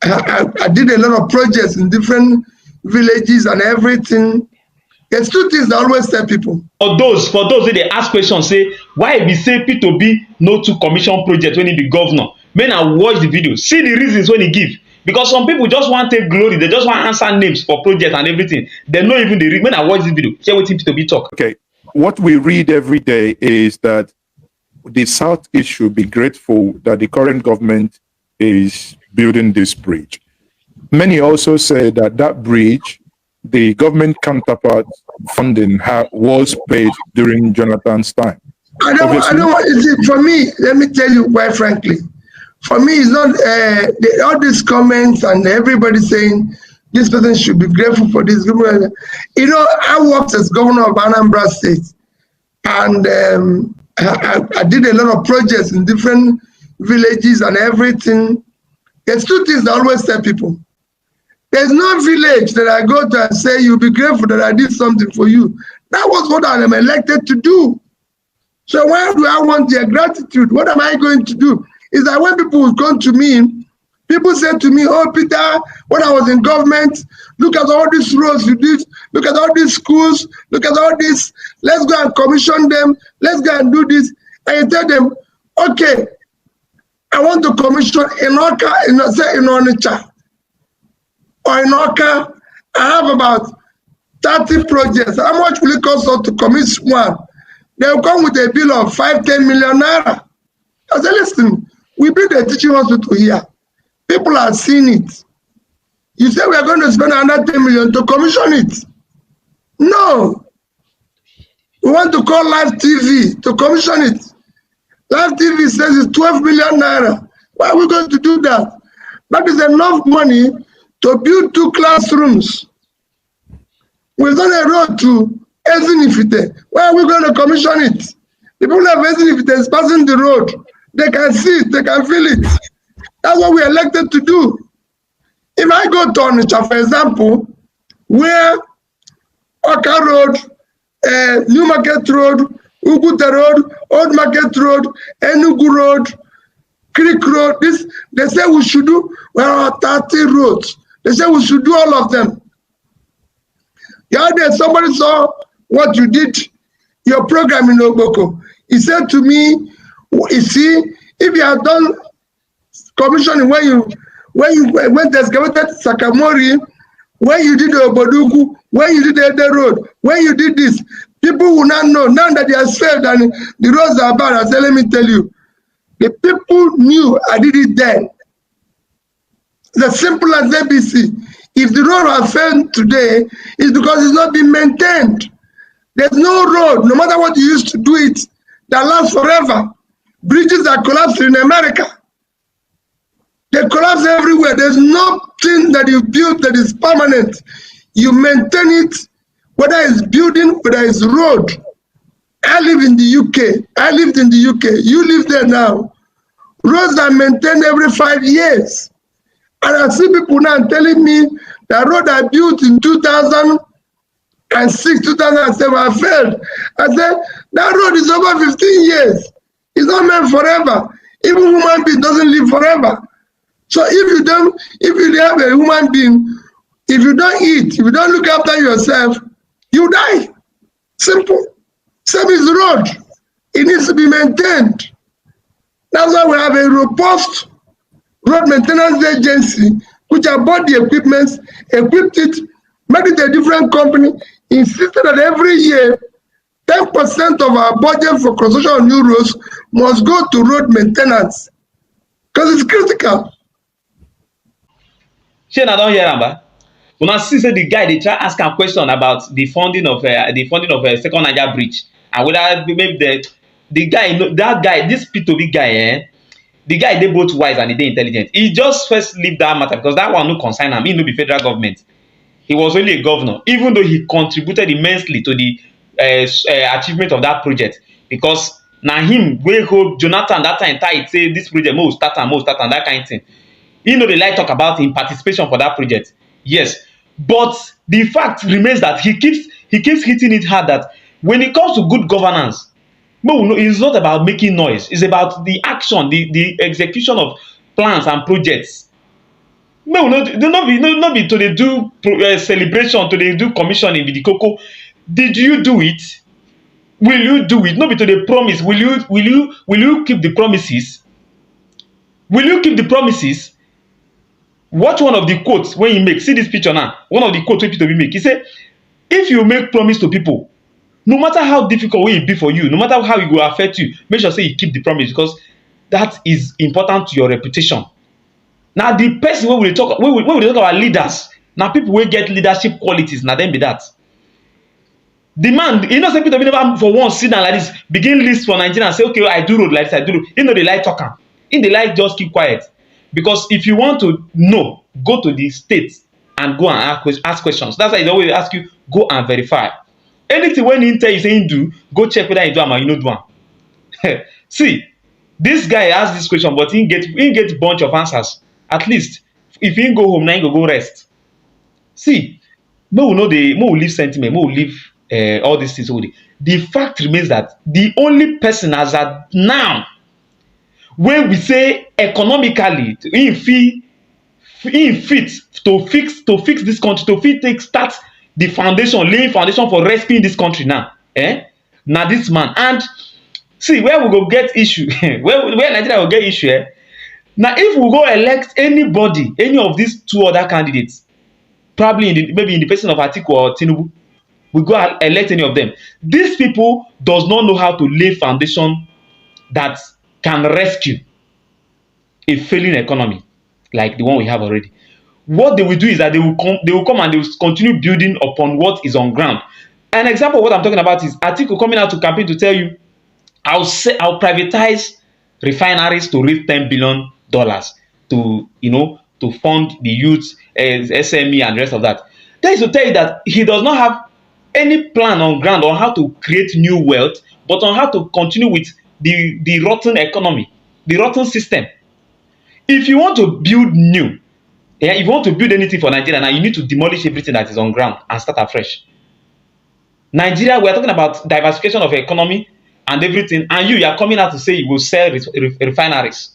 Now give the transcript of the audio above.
I did a lot of projects in different villages and everything. There's two things I always tell people. For those wey dey ask questions say why e be say P2B no too commission project when he be governor, make na watch the video, see the reasons wey he give. Because some people just wan take glory, they just wan answer names for project and everything. They no even dey read. Make na watch this video, hear wetin P2B talk. Okay, what we read every day is that the Southeast should be grateful that the current government is building this bridge. Many also say that that bridge, the government counterpart funding was paid during Jonathan's time. I don't want, you see, for me, let me tell you quite frankly, for me, it's not all these comments and everybody saying this person should be grateful for this. You know, I worked as governor of Anambra State, and I did a lot of projects in different villages and everything. There's two things I always tell people. There's no village that I go to and say, you'll be grateful that I did something for you. That was what I am elected to do. So why do I want their gratitude? What am I going to do? Is that when people will come to me, people say to me, oh, Peter, when I was in government, look at all these roads you did, look at all these schools, look at all this, let's go and commission them, let's go and do this. And you tell them, okay, I want to commission in Oka, in Onitsha, or in Oka, I have about 30 projects. How much will it cost us to commission one? They'll come with a bill of 5-10 million naira. I said, listen, we built a teaching hospital here. People are seeing it. You say we are going to spend another 10 million to commission it. No. We want to call Live TV to commission it. Live TV says it's 12 million naira. Why are we going to do that? That is enough money to build 2 classrooms. We've done a road to Ezinifite. Why are we going to commission it? The people of Ezinifite is passing the road. They can see it, they can feel it. That's what we are elected to do. If I go to Onitsha, for example, where Oka Road, New Market Road, Uguta Road, Old Market Road, Enugu Road, Creek Road, this, they say we should do, well, 30 roads. They say we should do all of them. The other day, somebody saw what you did, your program in Oboko. He said to me, you see, if you had done commissioning when you went to excavated Sakamori, when you did the Obodugu, when you did the Ede Road, when you did this, people will not know. Now that they are saved and the roads are bad, I said, let me tell you, the people knew I did it then. It's as simple as ABC. If the road has failed today, it's because it's not being maintained. There's no road, no matter what you used to do it, that lasts forever. Bridges are collapsing in America. They collapse everywhere. There's nothing that you build that is permanent. You maintain it, whether it's building, whether it's road. I live in the UK. I lived in the UK. You live there now. Roads are maintained every 5 years. And I see people now telling me that road I built in 2006, 2007, I failed. I said, that road is over 15 years. It's not meant forever. Even human being doesn't live forever. So if you have a human being, if you don't eat, if you don't look after yourself, you die. Simple. Same is the road. It needs to be maintained. That's why we have a robust road maintenance agency, which have bought the equipment, equipped it, made it a different company, insisted that every year 10% of our budget for construction of new roads must go to road maintenance because it's critical. Shey na don hear am ba? Una see say the guy dey try ask am question about the funding of second Niger bridge and whether maybe the guy, that guy, this P2B guy, the guy dey both wise and he dey intelligent. He just first leave that matter because that one no concern am. He no be federal government. He was only a governor, even though he contributed immensely to the achievement of that project, because na him wey hold Jonathan that time tight say this project mo start am that kind of thing. He no dey like talk about him participation for that project. Yes, but the fact remains that he keeps hitting it hard that when it comes to good governance, no, it's not about making noise. It's about the action, the execution of plans and projects. No, not be to dey do celebration, to dey do commissioning with the cocoa. Did you do it? Will you do it? No be to dey promise. Will you keep the promises? Will you keep the promises? Watch one of the quotes when you make. See this picture now. One of the quotes wey Peter Obi make. He say, if you make promise to people, no matter how difficult wey e be for you, no matter how e go affect you, make sure say you keep the promise, because that is important to your reputation. Na the person wey we dey talk about leaders, na people wey get leadership qualities, na dem be that. The man, you know, say Peter Obi never for once sit down like this, begin list for Nigeria and say, okay, I do road like this, I do road. He no dey like talk am. He dey like just keep quiet. Because if you want to know, go to the state and go and ask questions. That's why he always ask you, go and verify. Anything when he tell you say he do, go check whether he do am or you no do am. See, this guy ask this question, but he get bunch of answers. At least, if he go home, now he go rest. See, no, we leave sentiment, no, we leave all these things. The fact remains that the only person as at now, when we say economically, he fit to fix this country, to fit start the foundation, laying foundation for rescuing this country now. Now this man. And see where we go get issue, where Nigeria will get issue. Now if we go elect anybody, any of these two other candidates, probably maybe in the person of Atiku or Tinubu, we go elect any of them. These people does not know how to lay foundation that can rescue a failing economy like the one we have already. What they will do is that they will come and they will continue building upon what is on ground. An example of what I'm talking about is Atiku coming out to campaign to tell you, I'll privatize refineries to reach $10 billion to fund the youth, SME and the rest of that. That is to tell you that he does not have any plan on ground on how to create new wealth, but on how to continue with the rotten economy, the rotten system. If you want to build new, if you want to build anything for Nigeria now, you need to demolish everything that is on ground and start afresh. Nigeria, we are talking about diversification of economy and everything, and you are coming out to say you will sell refineries.